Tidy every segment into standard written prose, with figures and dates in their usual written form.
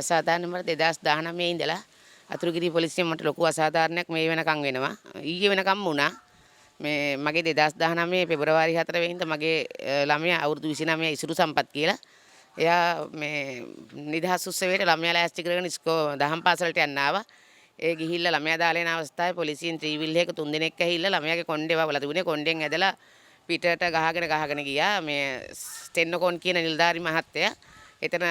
අසාධාරණ මට 2019 ඉඳලා අතුරුගිරිය පොලිසියෙන් මට ලොකු අසාධාරණයක් මේ වෙනකම් වෙනවා. ඊයේ වෙනකම් වුණා. මේ මගේ 2019 පෙබරවාරි 4 වෙනිදා මගේ ළමයා අවුරුදු 29 ඉසුරු සම්පත් කියලා. එයා මේ නිදහස් උත්සවයට ළමයා ලෑස්ති කරගෙන දහම් පාසලට යන්න ආවා. ඒ ගිහිල්ලා ළමයා දාලා එන අවස්ථාවේ පොලිසියෙන් ත්‍රිවිල් එකක 3 දෙනෙක් ඇහිල්ලා ළමයාගේ කොණ්ඩේ වවලා තිබුණේ. කොණ්ඩෙන් ඇදලා පිටට ගහගෙන ගියා. මේ ස්ටෙන්නකොන් කියන නිලධාරි මහත්තයා. එතන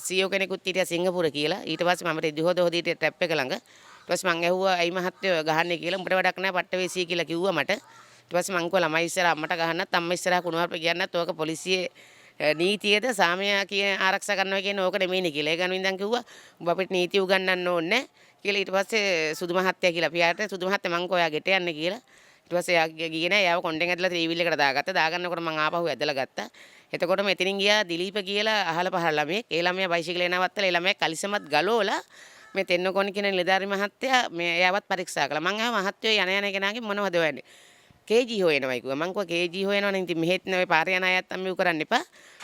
CEO කෙනෙකුත් හිටියා සිංගප්පූර කියලා. ඊට පස්සේ මම රෙදි හොදීට ටැප් එක ළඟ. ඊට පස්සේ මං ඇහුවා ඇයි මහත්තයෝ ගහන්නේ කියලා. උඹට වැඩක් නැහැ පට්ට වේසී කියලා කිව්වා මට. ඊට පස්සේ මං කිව්වා ළමයි ඉස්සරහ අම්මට ගහන්නත් අම්මා ඉස්සරහ කුණුහරුප කියන්නත් ඕක පොලිසියේ නීතියද සාමය කියන ආරක්ෂා කරනවා කියන ඕක නෙමෙයිනේ කියලා. ඒ ගන්න ඉඳන් කිව්වා උඹ අපිට නීතිය උගන්වන්න ඕනේ කියලා. ඊට පස්සේ සුදු මහත්තයා කියලා පියාට සුදු මහත්තයා මං කෝ එයා ගෙට යන්නේ කියලා. ඊට පස්සේ එයා ගියේ නෑ. එයාව කොණ්ඩෙන් ඇදලා ත්‍රිවිල් එකට දාගත්තා. දාගන්නකොට මං ආපහු ඇදලා ගත්තා. එතකොට මෙතනින් ගියා දිලීප කියලා අහල පහල ළමයෙක්. ඒ ළමයා බයිසිකලේ නවත්තලා ඒ ළමයා කලිසමත් ගලවලා මේ තෙන්නකොණ කියන නිලධාරි මහත්තයා මේ එයාවත් පරීක්ෂා කළා. මං ආව මහත්තයෝ යන කෙනාගෙන් මොනවද හොයන්නේ? කේජී හොයනවායි කිව්වා. මං කිව්වා කේජී හොයනවනේ ඉතින් මෙහෙත් නෙවෙයි පාරේ යන අයත් අම්මිව කරන්න එපා.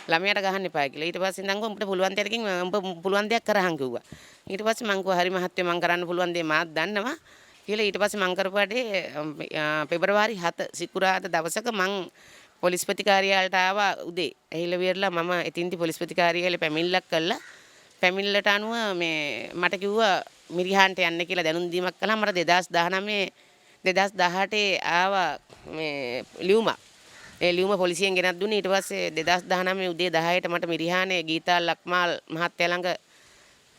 ළමයාට ගහන්න එපා කියලා. ඊට පස්සේ ඉඳන් උඹට පුළුවන් දෙයකින් උඹ පුළුවන් දෙයක් කරහන් කිව්වා. ඊට පස්සේ මං කිව්වා හරි මහත්තයෝ මං කරන්න පුළුවන් දේ මාත් දන්නවා කියලා. ඊට පස්සේ මං කරපුවාට පෙබරවාරි 7 සිකුරාදා දවසක මං පොලිස්පති කාර්යාලයට ආවා උදේ. ඇහිලා විරලා මම එතින්දි පොලිස්පති කාර්යාලේ පැමිණිල්ලක් කළා. පැමිණිල්ලට අනුව මේ මට කිව්වා මිරිහාන්ට යන්න කියලා දැනුම් දීමක් කළා. මට 2018 ආවා මේ ලියුමක්. ඒ ලියුම පොලිසියෙන් ගෙනත් දුන්නේ. ඊට පස්සේ 2019 උදේ 10ට මට මිරිහානේ ගීතා ලක්මාල් මහත්තයා ළඟ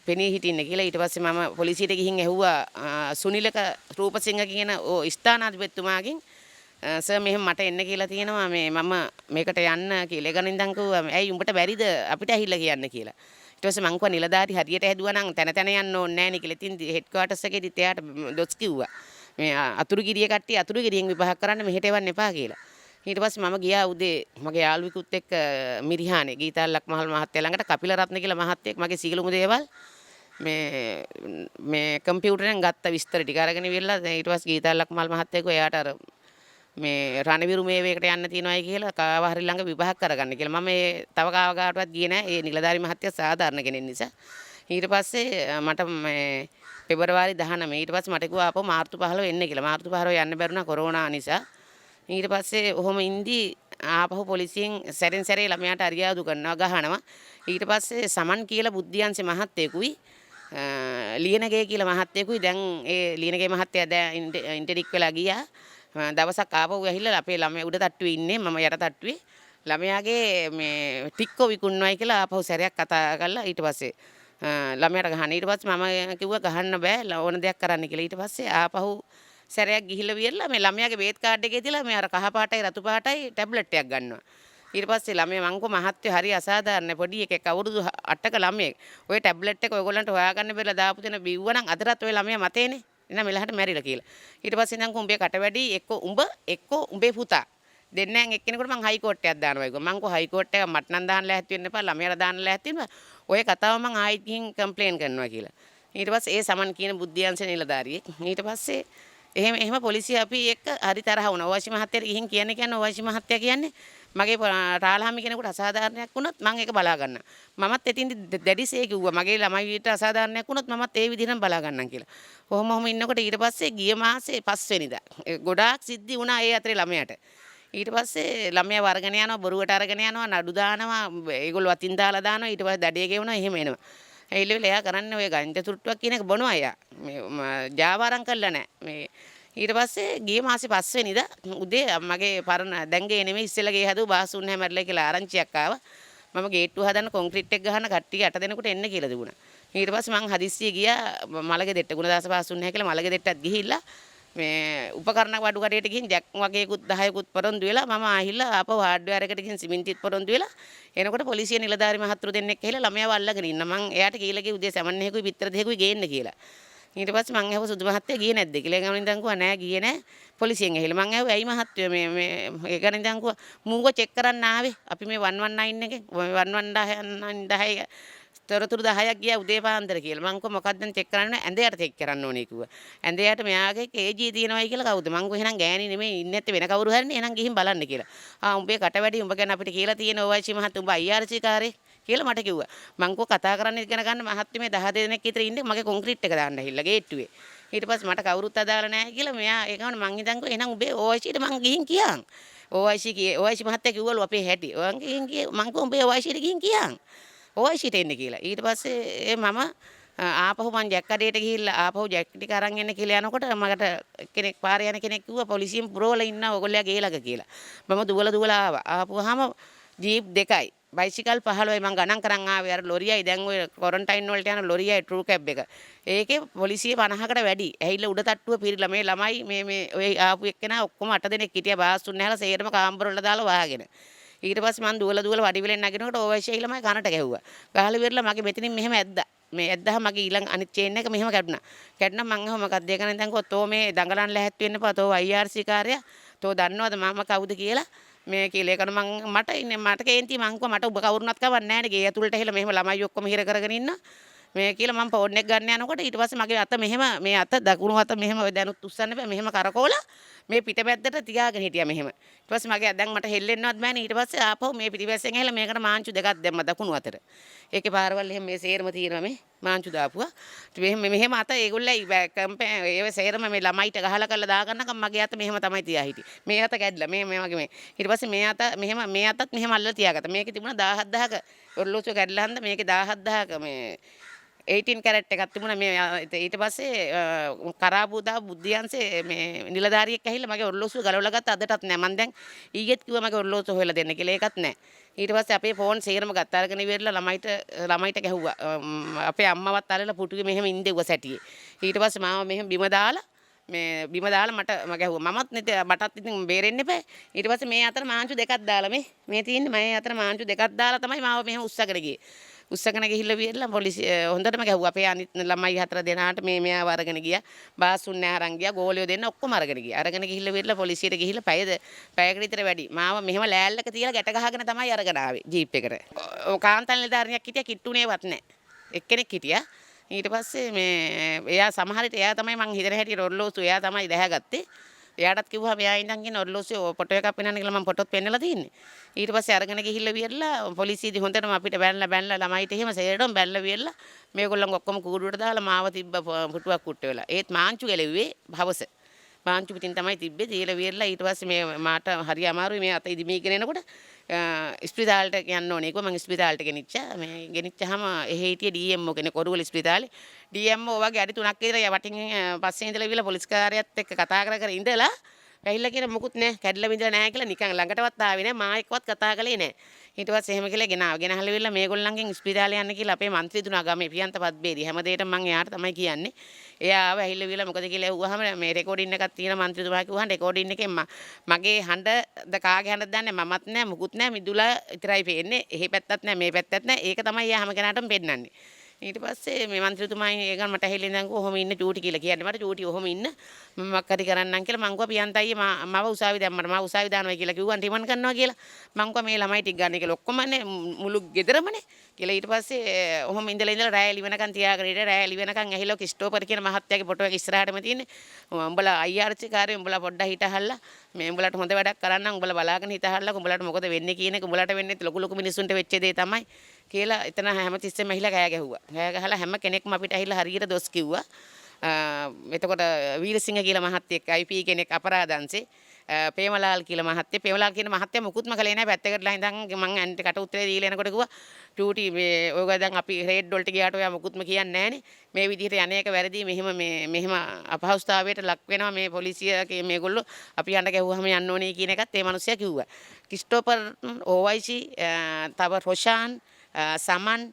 පෙනී හිටින්න කියලා. ඊට පස්සේ මම පොලිසියට ගිහින් ඇහුවා සුනිලක රූපසිංහ කියන ස්ථානාධිපතිතුමාගෙන් සර් මෙහෙම මට එන්න කියලා තියෙනවා මේ මම මේකට යන්න කියලා. ඒ ගණන් ඉඳන් කිව්වා ඇයි උඹට බැරිද අපිට ඇහිලා කියන්න කියලා. ඊට පස්සේ මං කිව්වා නිලධාරි හරියට හැදුවා නම් තැන තැන යන්න ඕනේ නැහැ නේ කියලා. ඉතින් හෙඩ් ක්වාටර්ස් එකේදීත් එයාට දොස් කිව්වා. මේ අතුරුගිරිය කට්ටිය අතුරුගිරියෙන් විභාග කරන්න මෙහෙට එවන්න එපා කියලා. ඊට පස්සේ මම ගියා උදේ මගේ යාළුවෙකුත් එක්ක මිරිහානේ ගීතා ලක්මහල් මහත්තයා ළඟට කපිල රත්න කියලා මහත්තයෙක් මගේ සීලමු දේවල් මේ කම්පියුටරෙන් ගත්ත විස්තර ටික අරගෙන ඉවිල්ලා ඊට පස්සේ ගීතා ලක්මහල් මහත්තයා කිව්වා එයාට අර මේ රණවිරු මේවයකට යන්න තියෙනවායි කියලා කාව හරි ළඟ විභාග කරගන්න කියලා. මම ඒ තව කාවකටවත් ගියේ නැහැ. ඒ නිලධාරි මහත්තයා සාධාරණ කෙනෙක් නිසා. ඊට පස්සේ මට මේ පෙබරවාරි 19 ඊට පස්සේ මට කිව්වා ආපහු මාර්තු 15 එන්න කියලා. මාර්තු 15 යන්න බැරුණා කොරෝනා නිසා. ඊට පස්සේ ඔහොම ඉඳි ආපහු පොලිසියෙන් සැරෙන් සැරේ ළමයාට අරියාදු කරනවා ගහනවා. ඊට පස්සේ සමන් කියලා බුද්ධියන්සේ මහත්තයෙකුයි ලියනගේ කියලා මහත්තයෙකුයි දැන් ඒ ලියනගේ මහත්තයා දැන් ඉන්ටරික් වෙලා ගියා. දවසක් ආපහු ඇහිල්ලා අපේ ළමයා උඩ තට්ටුවේ ඉන්නේ මම යට තට්ටුවේ. ළමයාගේ මේ ටික්කෝ විකුණනවායි කියලා ආපහු සැරයක් කතා කරලා ඊට පස්සේ ළමයාට ගහන්න. ඊට පස්සේ මම කිව්වා ගහන්න බෑ ඕන දෙයක් කරන්න කියලා. ඊට පස්සේ ආපහු සැරයක් ගිහිල්ලා වියරලා මේ ළමයාගේ බේත් කාඩ් එකේ තියලා මේ අර කහ පාටයි රතු පාටයි ටැබ්ලට් එකක් ගන්නවා. ඊට පස්සේ ළමයා මං කිව්වා මහත්තයෝ හරි අසාධාරණ පොඩි එකෙක් අවුරුදු 8ක ළමයෙක්. ඔය ටැබ්ලට් එක ඔයගොල්ලන්ට හොයාගන්න බැරිලා දාපු දෙන බිව්වනම් අදටත් ඔය ළමයා මතේනේ. එන්න මෙලහට මැරිලා කියලා. ඊට පස්සේ ඉඳන් උඹේ කට වැඩි එක්ක උඹ එක්ක උඹේ පුතා. දෙන්නෙන් එක්කෙනෙකුට මං හයිකෝට් එකක් දානවා කිව්වා. මං කෝ හයිකෝට් එක මට නම් දාන්න ලෑස්ති වෙන්න එපා ළමයාට දාන්න ලෑස්ති වෙන්න. ඔය කතාව මං ආයෙත් ගිහින් කම්ප්ලේන් කරනවා කියලා. ඊට පස්සේ ඒ සමන් කියන බුද්ධියන්සේ නිලධාරියෙක්. ඊට පස්සේ එහෙම පොලිසිය අපි එක්ක හරි තරහ වුණා. ඔවයිසි මහත්තයාට ගිහින් කියන්නේ ඔවයිසි මහත්තයා කියන්නේ මගේ රාලහාමි කෙනෙකුට අසාධාරණයක් වුණොත් මම ඒක බලා ගන්නවා. මමත් එතින්දි දැඩිසේ කිව්වා මගේ ළමයිට අසාධාරණයක් වුණොත් මමත් ඒ විදිහටම බලා ගන්නම් කියලා. කොහොම ඉන්නකොට ඊට පස්සේ ගිය මාසේ 5 වෙනිදා ගොඩාක් සිද්ධි වුණා ඒ අතරේ ළමයාට. ඊට පස්සේ ළමයා වර්ගන යනවා බොරුවට අරගෙන යනවා නඩු දානවා ඒගොල්ලෝ අතින් දාලා දානවා ඊට පස්සේ දඩේ ගෙවනවා එහෙම එනවා. ඇවිල්ලා එයා කරන්නේ ඔය ගංජා තුට්ටුවක් කියන එක බොනවා එයා. මේ ජාවාරම් කළා නැහැ. මේ ඊට පස්සේ ගිය මාසේ 5 වෙනිදා උදේ මගේ පරණ දැන් ගේ නෙමෙයි ඉස්සෙල්ලා ගේ හදුව බාසුන් හැමරලා කියලා ආරංචියක් ආවා. මම ගේට්ටුව හදන්න කොන්ක්‍රීට් එක ගහන කට්ටිය 8 දෙනෙකුට එන්න කියලා දුන්නා. ඊට පස්සේ මං හදිස්සිය ගියා මලගේ දෙට්ට ගුණදාස බාසුන් නැහැ කියලා මලගේ දෙට්ටත් ගිහිල්ලා මේ උපකරණ වඩු කඩේට ගිහින් ජැක් වගේකුත් 10කුත් පොරොන්දු වෙලා මම ආහිල්ලා ආපහු හાર્ඩ්වෙයාර් එකට ගිහින් සිමෙන්තිත් පොරොන්දු වෙලා එනකොට පොලිසිය නිලධාරි මහත්තුරු දෙන්නෙක් ඇවිල්ලා ළමයාව අල්ලගෙන ඉන්න මං එයාට කියලා ගිහ උදේ සමන් එකකුයි පිටර දෙකකුයි ගේන්න කියලා. ඊට පස්සේ මං ඇහුවා සුදු මහත්තයා ගියේ නැද්ද කියලා. ඒ ගමන් ඉඳන් කිව්වා නෑ ගියේ නෑ පොලිසියෙන් ඇහිලා. මං ඇහුවා ඇයි මහත්තයෝ මේ ඒ ගමන් ඉඳන් කිව්වා මූගෝ චෙක් කරන්න ආවේ. අපි මේ 119 එකේ 119 තොරතුරු 10ක් ගියා උදේ පාන්දර කියලා. මං කිව්වා මොකක්ද දැන් චෙක් කරන්න ඇඳයට චෙක් කරන්න ඕනේ කිව්වා. ඇඳයට මෙයාගේ කේජී තියෙනවයි කියලා කවුද? මං කිව්වා එහෙනම් ගෑණි නෙමෙයි ඉන්නේ නැත්තේ වෙන කවුරු හරිනේ. එහෙනම් ගිහින් බලන්න කියලා. උඹේ කට වැඩි උඹ ගැන අපිට කියලා තියෙන ඔවයිසි මහත්තයා උඹ IRC කාරේ කියලා මට කිව්වා. මං කෝ කතා කරන්න ඉගෙන ගන්න මහත්මේ 10 දෙනෙක් විතර ඉන්නේ මගේ කොන්ක්‍රීට් එක දාන්න ඇහිල්ලා ගේට්ටුවේ. ඊට පස්සේ මට කවුරුත් අදාළ නැහැ කියලා මෙයා ඒ ගමන මං හිතන් කිව්වා එහෙනම් උඹේ OIC-ට මං ගිහින් කියන්. OIC මහත්තයා කිව්වලු අපේ හැටි. ඔයන් ගිහින් මං කෝ උඹේ OIC-ට ගිහින් කියන්. OIC-ට එන්න කියලා. ඊට පස්සේ මම ආපහු මං ජැක්කඩේට ගිහිල්ලා ආපහු ජැක්ටික අරන් එන්න කියලා යනකොට මකට කෙනෙක් පාරේ යන කෙනෙක් කිව්වා පොලිසියෙන් පුරවලා ඉන්නවා ඔයගොල්ලෝ ගේ ළඟ කියලා. මම දුවලා ආවා. ආපුවාම ජීප් දෙකයි බයිසිකල් 15යි මං ගණන් කරන් ආවේ අර ලොරියයි දැන් ඔය ක්වොරන්ටයින් වලට යන ලොරියයි ට්‍රූ කැබ් එක. ඒකේ පොලිසිය 50කට වැඩි. ඇහිල්ලා උඩ තට්ටුව පිරිලා මේ ළමයි මේ ඔය ආපු එක්කෙනා ඔක්කොම 8 දෙනෙක් හිටියා බාස්තුන් නැහලා සේරම කාමර වල දාලා වහගෙන. ඊට පස්සේ මං දුවලා වඩිවිලෙන් නැගිනකොට ඕවයිෂයි ළමයි කනට ගැහුවා. ගහලා විරලා මගේ මෙතනින් මෙහෙම ඇද්දා. මේ ඇද්දාම මගේ ඊළඟ අනිත් චේන් එක මෙහෙම කැඩුනා. කැඩුණා මං අහුව මොකක්ද ඒක නේද දැන් කොතෝ මේ දඟලන්න ලැහැත්ති වෙන්න එපා. තෝ IRC කාර්යය. තෝ දන්නවද මම කවුද කියලා? මේ කියලා ඒකට මට කේන්ති මං කිව්වා මට ඔබ කවුරුනත් කවන්නේ නැහැ නේ. ගේ ඇතුළට එහෙලා මෙහෙම ළමයි ඔක්කොම හිර කරගෙන ඉන්නවා. මේ කියලා මම ෆෝන් එක ගන්න යනකොට ඊට පස්සේ මගේ අත මෙහෙම මේ අත දකුණු අත මෙහෙම ඔය දැනුත් උස්සන්න බෑ මෙහෙම කරකෝලා මේ පිටපැත්තට තියාගෙන හිටියා මෙහෙම. ඊට පස්සේ මගේ දැන් මට හෙල්ලෙන්නවත් බෑනේ. ඊට පස්සේ ආපහු මේ පිටිපැස්සෙන් ඇවිල්ලා මේකට මාංචු දෙකක් දැම්ම දකුණු අතට. ඒකේ පාරවල් එහෙම මේ සේරම තියෙනවා මේ මාංචු දාපුවා. මෙහෙම අත ඒගොල්ලයි ඒව සේරම මේ ළමයිට ගහලා කරලා දාගන්නකම් මගේ අත මෙහෙම තමයි තියා හිටියේ. මේ අත කැඩලා මේ වගේ මේ. ඊට පස්සේ මේ අත මෙහෙම මේ අතත් මෙහෙම අල්ලලා තියාගත්තා. මේකේ තිබුණා 17000ක ඔරලෝසුව කැඩලා හන්ද මේකේ 17000ක මේ 18 කැරට් එකක් තිබුණා මේ ඊට පස්සේ කරාබුදා බුද්ධියන්සේ මේ නිලධාරියෙක් ඇහිල්ලා මගේ ඔරලෝසුව ගලවලා ගත්ත අදටත් නෑ මං දැන් ඊගෙත් කිව්වා මගේ ඔරලෝසුව හොයලා දෙන්න කියලා ඒකත් නෑ ඊට පස්සේ අපේ ෆෝන් සේරම ගත්ත අරගෙන ඉවරලා ළමයිට ගැහුවා අපේ අම්මවත් අරලා පුටුවේ මෙහෙම ඉඳෙව්වා සැටියේ ඊට පස්සේ මාව මෙහෙම බිම දාලා මම ගැහුවා මමත් මටත් ඉතින් බේරෙන්න එපා ඊට පස්සේ මේ අතර මාංචු දෙකක් දාලා මේ තියෙන්නේ මේ අතර මාංචු දෙකක් දාලා තමයි මාව මෙහෙම උස්සගෙන ගියේ උස්සගෙන ගිහිල්ලා විරලා පොලිසිය හොඳටම ගැහුවා අපේ අනිත් ළමයි හතර දෙනාට මෙයාව අරගෙන ගියා බාසුන් නැහැ අරන් ගියා ගෝලියෝ දෙන්න ඔක්කොම අරගෙන ගියා අරගෙන ගිහිල්ලා විරලා පොලිසියට ගිහිල්ලා පැයකට විතර වැඩි මාව මෙහෙම ලෑල්ලක තියලා ගැට ගහගෙන තමයි අරගෙන ආවේ ජීප් එකට කාන්තන් නිලධාරියක් හිටියා කිට්ටුනේවත් නැහැ එක්කෙනෙක් හිටියා ඊට පස්සේ මේ එයා සමහර විට එයා තමයි මං හිතන හැටියට ඔරලෝසු එයා තමයි දැහැගත්තේ එයාටත් කිව්වා මෙයා ඉඳන් කියන ඔරලෝසුවේ ෆොටෝ එකක් පෙන්නන්න කියලා මම ෆොටෝත් පෙන්නලා තින්නේ ඊට පස්සේ අරගෙන ගිහිල්ලා වියරලා පොලිසියදී හොඳටම අපිට බැලලා ළමයිට එහෙම සේරටම බැලලා වියරලා මේගොල්ලන් ඔක්කොම කූඩුවට දාලා මාව තිබ්බ පුටුවක් කුට්ට වෙලා ඒත් මාංචු ගැලෙව්වේ හවස මාංචු පිටින් තමයි තිබ්බේ දීලා වියරලා ඊට පස්සේ මේ මාට හරි අමාරුයි මේ අත ඉදිමීගෙන එනකොට ස්පිතාලට යන්න ඕනේ කිව්වා මම ස්පිතාලට ගෙනිච්චා මේ ගෙනිච්චාම එහෙ හිටියේ DMO කෙනෙක් ඔරුවල ස්පිතාලේ DMO වගේ අඩි 3ක් විතර වටින් පස්සේ ඉඳලා ඉවිලා පොලිස් කාර්යයත් එක්ක කතා කර ඉඳලා ඇහිල්ලා කියන මොකුත් නැහැ කැඩලා බිඳලා නැහැ කියලා නිකන් ළඟටවත් ආවේ නැහැ මා එක්කවත් කතා කළේ නැහැ ඊට පස්සේ එහෙම කියලා ගෙනහලා විල්ලා මේගොල්ලන්ගෙන් ස්පිතාලේ යන්න කියලා අපේ മന്ത്രിතුණා ගමේ පියන්ත පත්බේරි හැමදේටම මම එයාට තමයි කියන්නේ එයා ආව ඇහිල්ලා විල්ලා මොකද කියලා ඇහුවාම මේ රෙකෝඩින් එකක් තියෙන മന്ത്രിතුමා කිව්වහන් රෙකෝඩින් එකෙන් මගේ හඬ කාගේ හඬද දන්නේ මමත් නැහැ මුකුත් නැහැ මිදුලා විතරයි පේන්නේ එහෙ පැත්තත් නැහැ මේ පැත්තත් නැහැ ඒක තමයි එයා හැම කෙනාටම පෙන්නන්නේ ඊට පස්සේ මේ മന്ത്രിතුමායි ඒකන් මට ඇහිලා ඉඳන් කොහොම ඉන්න චූටි කියලා කියන්නේ මට චූටි ඔහොම ඉන්න මම මක්කරි කරන්නම් කියලා මං කිව්වා පියන්තයි මම උසාවි දැම්මට මම උසාවි දානවා කියලා කිව්වන් රිමන් කරනවා කියලා මං කිව්වා මේ ළමයි ටික ගන්න කියලා ඔක්කොමනේ මුළු ගෙදරමනේ කියලා ඊට පස්සේ ඔහොම ඉඳලා රෑ එළි වෙනකන් තියාගෙන ඉඳලා රෑ එළි වෙනකන් ඇහිලා කිස්ටෝපර් කියන මහත්තයාගේ ෆොටෝ එක ඉස්සරහටම තියෙන්නේ උඹලා IRC කාර්යය උඹලා පොඩ්ඩක් හිටහල්ලා මේ උඹලට හොඳ වැඩක් කරන්නම් උඹලා බලාගෙන හිටහල්ලා උඹලට මොකද වෙන්නේ කියන එක උඹලට වෙන්නේ ලොකු මිනිස්සුන්ට වෙච්ච දේ තමයි කියලා එතන හැමතිස්සෙම ඇහිලා කෑ ගැහුවා. කෑ ගහලා හැම කෙනෙක්ම අපිට ඇහිලා හරියට දොස් කිව්වා. එතකොට වීරසිංහ කියලා මහත්තයෙක් IP කෙනෙක් අපරාධංශේ පේමලාල් කියලා මහත්තයා පේමලාල් කියන මහත්තයා මුකුත්ම කළේ නැහැ පැත්තකටලා ඉඳන් මං ඇන්ට කට උත්තරේ දීලා එනකොට කිව්වා ටූටි මේ ඔයගොල්ලෝ දැන් අපි රේඩ් වලට ගියාට ඔයා මුකුත්ම කියන්නේ නැහනේ මේ විදිහට යන්නේක වැරදි මෙහෙම අපහසුතාවයට ලක් වෙනවා මේ පොලිසිය මේගොල්ලෝ අපි යන්න ගැහුවාම යන්න ඕනේ කියන එකත් ඒ මිනිස්සයා කිව්වා ක්‍රිස්ටෝපර් OIC තව රොෂාන් සමන්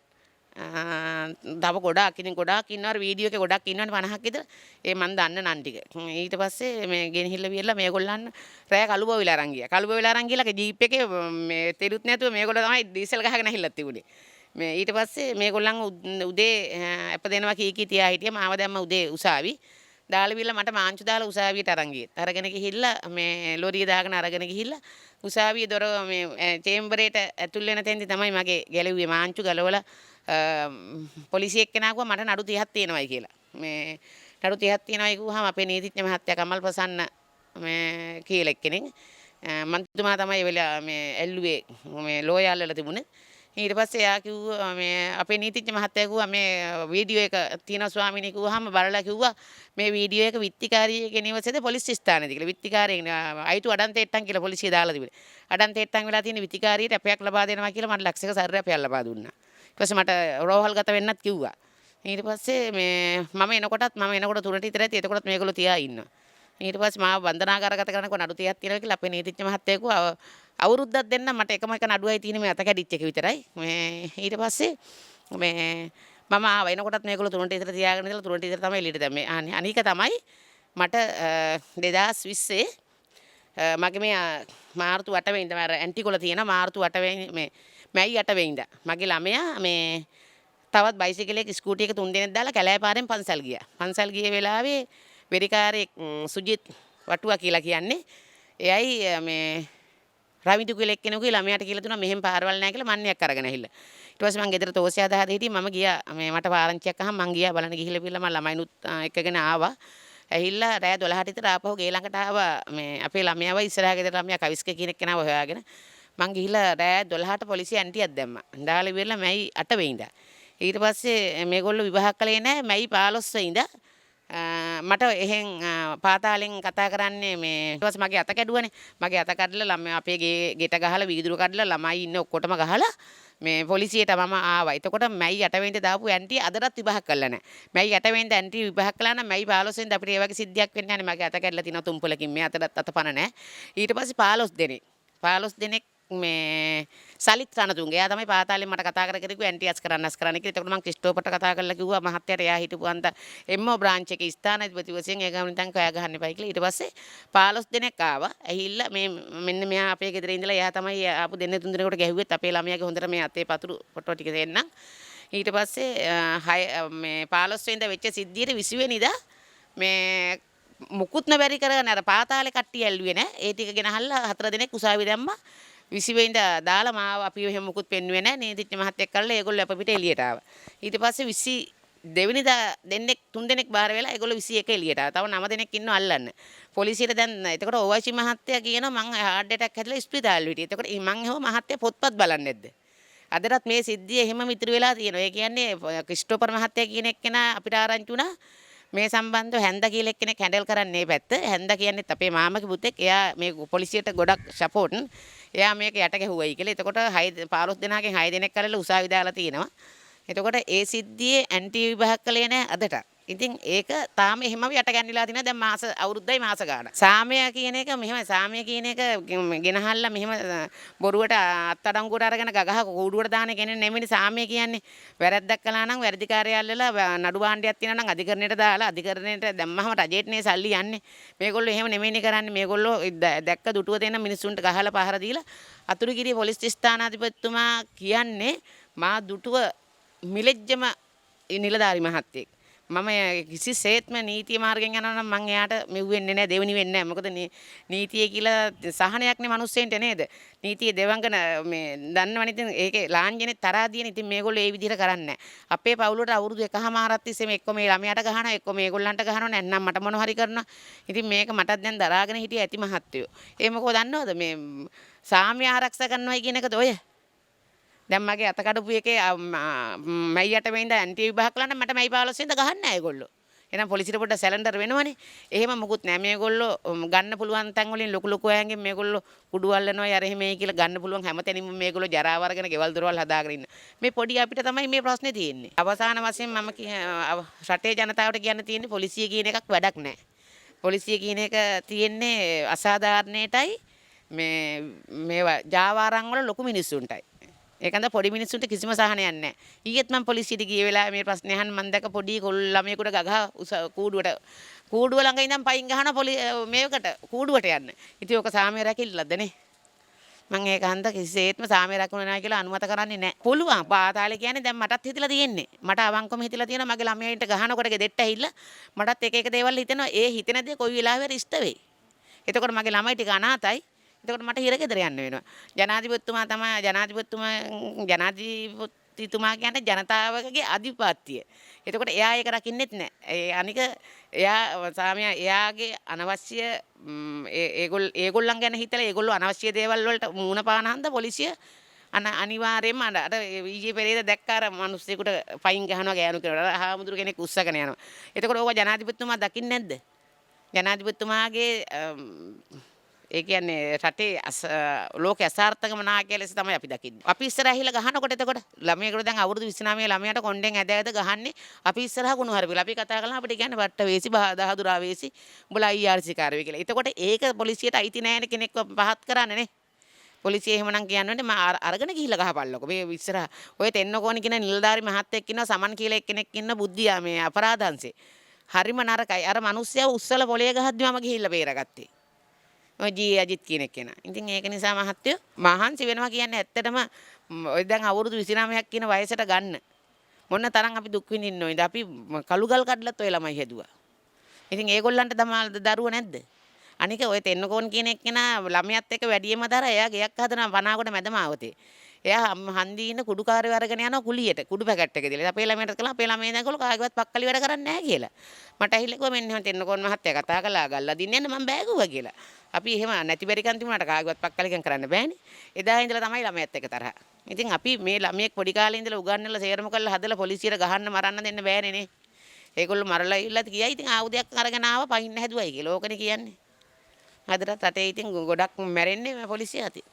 තව ගොඩාක් ඉන්නවා වීඩියෝ එකේ ගොඩක් ඉන්නවනේ 50ක් විතර ඒ මන් දන්න නන් ටික ඊට පස්සේ මේ ගෙනහිල්ලා වියලා මේගොල්ලන් රෑ කළුබ වෙලා අරන් ගියා ජීප් එකේ මේ තෙරුත් නැතුව මේගොල්ලෝ තමයි ඩීසල් ගහගෙන ඇහිල්ලත් තිබුණේ මේ ඊට පස්සේ මේගොල්ලන් උදේ අප දෙනවා කී තියා හිටියා මාව දැම්ම උදේ උසාවි දාලා විල්ලා මට මාංචු දාලා උසාවියට අරන් ගියේ අරගෙන ගිහිල්ලා මේ ලොරිය දාගෙන අරගෙන ගිහිල්ලා උසාවියේ දොර මේ චේම්බරේට ඇතුල් වෙන තැනදී තමයි මගේ ගැලුවේ මාංචු ගලවලා පොලිසිය එක්කෙනා කිව්වා මට නඩු 30ක් තියෙනවායි කියලා. මේ නඩු 30ක් තියෙනවායි කිව්වහම අපේ නීතිඥ මහත්තයා කමල් ප්‍රසන්න මේ කියලා එක්කෙනෙක් මන්ත්‍රීතුමා තමයි වෙලා මේ ඇල්ලුවේ මේ ලෝයාල් වල තිබුණේ. ඊට පස්සේ එයා කිව්වා මේ අපේ නීතිඥ මහත්තයා කිව්වා මේ වීඩියෝ එක තියෙනවා ස්වාමීනි කිව්වහම බලලා කිව්වා මේ වීඩියෝ එක විත්තිකාරියගේ නිවසේද පොලිස් ස්ථානයේද කියලා. විත්තිකාරියෙන් අයිතු අඩන්තේට්ටම් කියලා පොලිසිය දාලා තිබුණේ. අඩන්තේට්ටම් වෙලා තියෙන විත්තිකාරියට අපයක් ලබා දෙනවා කියලා මට ලක්ෂයක සර්රපයක් ලබා දුන්නා. ඊට පස්සේ මට රෝහල්ගත වෙන්නත් කිව්වා. ඊට පස්සේ මම එනකොට 3ට විතර ඇති. එතකොටත් මේගොල්ලෝ තියා ඉන්නවා. ඊට පස්සේ මාව බන්ධනාගාරගත කරනකොට නඩු 30ක් තියෙනවා කියලා අපේ නීතිඥ මහත්තයා කිව්වා අවුරුද්දක් දෙන්න මට එකම එක නඩුවයි තියෙන්නේ මේ අත කැඩිච්ච එක විතරයි. ඊට පස්සේ මම ආව එනකොටත් මේගොල්ලෝ 3ට විතර තියාගෙන ඉඳලා 3ට විතර තමයි එළියට දැම්මේ. අනික තමයි මට 2020 මගේ මේ මාර්තු 8 වෙනිදා මම ඇන්ටිකොල තියෙන මාර්තු 8 වෙනි මැයි 8 වෙනිදා මගේ ළමයා තවත් බයිසිකලයක ස්කූටි එක 3 දෙනෙක් දාලා කැලෑපාරෙන් පන්සල් ගියා. පන්සල් ගිය වෙලාවේ වෙරිකාරයෙක් සුජිත් වටුවා කියලා කියන්නේ එයයි රවිදු කියලා එක්කෙනෙකුගේ ළමයාට කියලා දුන්නා මෙහෙම පාරවල් නැහැ කියලා මන්නයක් අරගෙන ඇහිල්ලා. ඊට පස්සේ මම ගෙදර තෝසිය හදා හිටියේ මම ගියා මට පාරංචියක් අහම මම ගියා බලන්න ගිහිල්ලා පිළලා මම ළමයිනුත් එක්කගෙන ආවා. ඇහිල්ලා රෑ 12ට විතර ආපහු ගේ ළඟට ආවා අපේ ළමයාව ඉස්සරහා ගෙදර ළමයා කවිස්ක කියන එක්කෙනාව හොයාගෙන මං ගිහිල්ලා රෑ 12ට පොලිසිය ඇන්ටියක් දැම්මා. දාලා ඉවරලා මැයි 8 වෙනිදා. ඊට පස්සේ මේගොල්ලෝ විවාහ කළේ නැහැ මැයි 15 වෙනිදා. මට එහෙන් පාතාලෙන් කතා කරන්නේ ඊට පස්සේ මගේ අත කැඩුවනේ. මගේ අත කඩලා ළමයා අපේ ගෙට ගහලා වීදුරු කඩලා ළමයි ඉන්න ඔක්කොටම ගහලා පොලිසියට මම ආවා. එතකොට මැයි 8 වෙනිදා දාපු ඇන්ටි අදටත් විවාහ කළා නැහැ. මැයි 8 වෙනිදා ඇන්ටි විවාහ කළා නම් මැයි 15 වෙනිදා අපිට ඒ වගේ සිද්ධියක් වෙන්නේ නැහැ. මගේ අත කැඩලා තියෙනවා තුම්පලකින් මේ අතටත් අතපන නැහැ. ඊට පස්සේ 15 දෙනෙක් සලිත් රණතුංගේ එයා තමයි පාතාලෙන් මට කතා කර කිව්වා ඇන්ටිස් කරන්නස් කරන්න කියලා. එතකොට මම ක්‍රිස්ටෝපර්ට කතා කරලා කිව්වා මහත්තයාට එයා හිටපු අන්ත එම්මෝ බ්‍රාන්ච් එකේ ස්ථානාධිපති වශයෙන් ඒ ගමන් තං කෑ ගහන්න එපයි කියලා. ඊට පස්සේ 15 දෙනෙක් ආවා. ඇහිල්ලා මෙන්න මෙයා අපේ ගෙදර ඉඳලා එයා තමයි ආපු දෙන්නේ 3 දෙනෙකුට ගැහුවෙත් අපේ ළමයාගේ හොඳට මේ අතේ පතුරු ෆොටෝ ටික දෙන්නම්. ඊට පස්සේ 15 වෙනිදා වෙච්ච සිද්ධියට 20 වෙනිදා මුකුත් නැබැරි කරගෙන අර පාතාලේ කට්ටිය ඇල්ලුවේ නෑ. ඒ ටික ගෙනහල්ලා 4 දෙනෙක් උසාවිය දැම්මා. 20 වෙනිදා දාලා මාව අපි එහෙම මුකුත් පෙන්නුවේ නැහැ. නීතිඥ මහත්තයෙක් කල්ලා ඒගොල්ලෝ අප පිට එළියට ආවා. ඊට පස්සේ 22 වෙනිදා දෙන්නෙක් 3 දෙනෙක් බාර වෙලා ඒගොල්ලෝ 21 එළියට ආවා. තව 9 දෙනෙක් ඉන්නව අල්ලන්න. පොලිසියට දැන් එතකොට ඕවයිසි මහත්තයා කියනවා මං හાર્ට් ඇටැක් හැදලා ස්පිතාලෙ හිටියේ. එතකොට මං එහෙම මහත්තයා පොත්පත් බලන්නේ නැද්ද? අදටත් මේ සිද්ධිය එහෙමම ඉතුරු වෙලා තියෙනවා. ඒ කියන්නේ ක්‍රිස්ටෝපර් මහත්තයා කියන එක්කෙනා අපිට ආරංචි වුණා. මේ සම්බන්ධව හැන්ද කියලා එක්කෙනෙක් හැන්ඩල් කරන්නේ මේ පැත්ත. හැන්ද කියන්නේත් අපේ මාමගේ පුතෙක්. එයා මේ පොලිසියට ගොඩක් සපෝට්. එයා මේක යට ගැහුවයි කියලා. එතකොට 15 දෙනාගෙන් 6 දෙනෙක් කරලා උසාවි දාලා තිනවා. එතකොට ඒ සිද්ධියේ ඇන්ටි විභාග කළේ නැහැ අදට. ඉතින් ඒක තාම එහෙමම යට ගැන්විලා තිනවා. දැන් අවුරුද්දයි මාස ගාණක්. සාමය කියන එක මෙහෙම සාමය කියන එක ගෙනහල්ලා මෙහෙම බොරුවට අත්අඩංගුවට අරගෙන ගගහ කූඩුවට දාන කෙනෙක් නෙමෙයි සාමය කියන්නේ. වැරද්දක් කළා නම් වැරදි කාර්යාලවල නඩු භාණ්ඩයක් තියෙනවා නම් අධිකරණයට දාලා අධිකරණයට දැම්මම රජේටනේ සල්ලි යන්නේ. මේගොල්ලෝ එහෙම නෙමෙයිනේ කරන්නේ. මේගොල්ලෝ දැක්ක දුටුව දෙන මිනිස්සුන්ට ගහලා පහර දීලා අතුරුගිරිය පොලිස් ස්ථානාධිපතිතුමා කියන්නේ මා දුටුව මිලෙජ්ජම නිලධාරි මහත්තයෙක්. මම කිසිසේත්ම නීතිය මාර්ගෙන් යනවා නම් මං එයාට මෙව්වෙන්නේ නැහැ දෙවෙනි වෙන්නේ නැහැ. මොකද නීතිය කියලා සහනයක්නේ මිනිස්සෙන්ට නේද? නීතිය දෙවංගන දන්නවනේ ඉතින් ඒකේ ලාංඡනේ තරහා දින ඉතින් මේගොල්ලෝ ඒ විදිහට කරන්නේ නැහැ. අපේ පවුලට අවුරුදු එකහමාරක් තිස්සේ එක්ක මේ ළමයාට ගහනවා එක්ක මේගොල්ලන්ට ගහනවා නැත්නම් මට මොන හරි කරනවා. ඉතින් මේක මටත් දැන් දරාගෙන හිටිය ඇති මහත්තයෝ. ඒ මොකෝ දන්නවද මේ සාමය ආරක්ෂා කරනවයි කියන එකද ඔය? දැන් මගේ අත කඩපු එකේ මැයි 8 වෙනිදා ඇන්ටි විභාග කළා නම් මට මැයි 15 වෙනිදා ගහන්න නැහැ ඒගොල්ලෝ. එහෙනම් පොලිසියට පොඩ්ඩක් සැලෙන්ඩර් වෙනවනේ. එහෙම මොකුත් නැහැ. මේගොල්ලෝ ගන්න පුළුවන් තැන් වලින් ලොකු ලොකු අයන්ගෙන් මේගොල්ලෝ කුඩු අල්ලනවා යර එහෙමයි කියලා ගන්න පුළුවන් හැමතැනින්ම මේගොල්ලෝ ජරාව අරගෙන ගෙවල් දොරවල් හදාගෙන ඉන්න. මේ පොඩි අපිට තමයි මේ ප්‍රශ්නේ තියෙන්නේ. අවසාන වශයෙන් මම රටේ ජනතාවට කියන්න තියෙන්නේ පොලිසිය කියන එකක් වැඩක් නැහැ. පොලිසිය කියන එක තියෙන්නේ අසාධාරණයටයි මේවා ජාවාරම් වල ලොකු මිනිස්සුන්ටයි. ඒකන්ද පොඩි මිනිස්සුන්ට කිසිම සහනයක් නැහැ. ඊයේත් මම පොලිසියට ගිය වෙලාවේ මේ ප්‍රශ්නේ අහන්න මම දැක්ක පොඩි ළමයෙකුට ගගහ කූඩුව ළඟ ඉඳන් පයින් ගහන මේකට කූඩුවට යන්න. ඉතින් ඔක සාමය රැකිල්ලද නේ? මම ඒක හන්ද කිසිසේත්ම සාමය රැකුණේ නැහැ කියලා අනුමත කරන්නේ නැහැ. පුළුවන් පාතාලේ කියන්නේ දැන් මටත් හිතලා තියෙන්නේ. මට අවංකවම හිතලා තියෙනවා මගේ ළමයින්ට ගහනකොට ගෙදෙට්ට ඇහිල්ලා මටත් එක එක දේවල් හිතෙනවා. ඒ හිතන දේ කොයි වෙලාවෙ හරි ඉෂ්ට වෙයි. එතකොට මගේ ළමයි ටික අනාතයි. එතකොට මට හිරගෙදර යන්න වෙනවා. ජනාධිපතිතුමා කියන්නේ ජනතාවගේ අධිපත්‍යය. එතකොට එයා ඒක රකින්නෙත් නැහැ. අනික එයාගේ අනවශ්‍ය ඒගොල්ලන් ගැන හිතලා ඒගොල්ලෝ අනවශ්‍ය දේවල් වලට මූණ පාන හන්ද පොලිසිය අනිවාර්යයෙන්ම අර ඊජේ පෙරේද දැක්ක අර මිනිස්සුෙකුට පයින් ගහනවා ගෑනු කෙනෙකුට. අර හාමුදුරු කෙනෙක් උස්සගෙන යනවා. එතකොට ඕක ජනාධිපතිතුමා දකින්නේ නැද්ද? ජනාධිපතිතුමාගේ ඒ කියන්නේ රටේ ලෝක අසාර්ථකම නායකයා ලෙස තමයි අපි දකින්නේ. අපි ඉස්සරහ ඇහිලා ගහනකොට එතකොට ළමයෙකුට දැන් අවුරුදු 29 ළමයාට කොණ්ඩෙන් ඇද ඇද ගහන්නේ අපි ඉස්සරහ කුණු හරපිලා. අපි කතා කළා අපිට කියන්නේ වට්ට වේසි දහදුරා වේසි උඹලා IRC කාර්යය කියලා. එතකොට ඒක පොලිසියට අයිති නැහැ කෙනෙක්ව පහත් කරන්නේ නේ. පොලිසිය එහෙමනම් කියන්නේ මම අරගෙන ගිහිල්ලා ගහපල්ලකෝ. මේ ඉස්සරහ ඔය තෙන්නකෝණි කියන නිලධාරි මහත්තයෙක් ඉන්නවා සමන් කියලා එක්කෙනෙක් ඉන්න බුද්ධියා මේ අපරාධංශේ. හරිම නරකයි. අර මිනිස්සයා උස්සල පොලේ ගහද්දිම මම ගිහිල්ලා බේරගත්තේ. ඔය ජී අජිත් කියන කෙනා. ඉතින් ඒක නිසා මහත්තයෝ මහන්සි වෙනවා කියන්නේ ඇත්තටම ඔය දැන් අවුරුදු 29ක් කියන වයසට ගන්න. මොන තරම් අපි දුක් විඳින්න ඕනේද? අපි කළුගල් කඩලත් ඔය ළමයි හැදුවා. ඉතින් ඒගොල්ලන්ට දරුවෝ නැද්ද? අනික ඔය තෙන්නකෝන් කියන එක්කෙනා ළමයාත් එක්ක වැඩියම දර එයා ගෙයක් හදනවා වනාගොඩ මැදමාවතේ. එයා හන්දි ඉන්න කුඩුකාරයෝ අරගෙන යනවා කුලියට කුඩු පැකට් එක දීලා. අපේ ළමයට කළා අපේ ළමයි දැන්කොල කාගේවත් පක්කලි වැඩ කරන්නේ නැහැ කියලා. මට ඇහිලා කිව්වා මෙන්න තෙන්නකෝන් මහත්තයා කතා කළා ගල්ලා දින්නේ නැහැ මම බෑගුවා කියලා. අපි එහෙම නැති බැරිකන් තිබුණාට කාගේවත් පක්කලිකම් කරන්න බෑනේ. එදා ඉඳලා තමයි ළමයාත් එක්ක තරහ. ඉතින් අපි මේ ළමයෙක් පොඩි කාලේ ඉඳලා උගන්වලා සේරම කරලා හදලා පොලිසියට ගහන්න මරන්න දෙන්න බෑනේ නේ. ඒගොල්ලෝ මරලා ඉල්ලත් කියයි ඉතින් ආයුධයක් අරගෙන ආව පහින්න හැදුවයි කියලා. ඕකනේ කියන්නේ. අදට රටේ ඉතින් ගොඩක් මැරෙන්නේ පොලිසිය අතින්.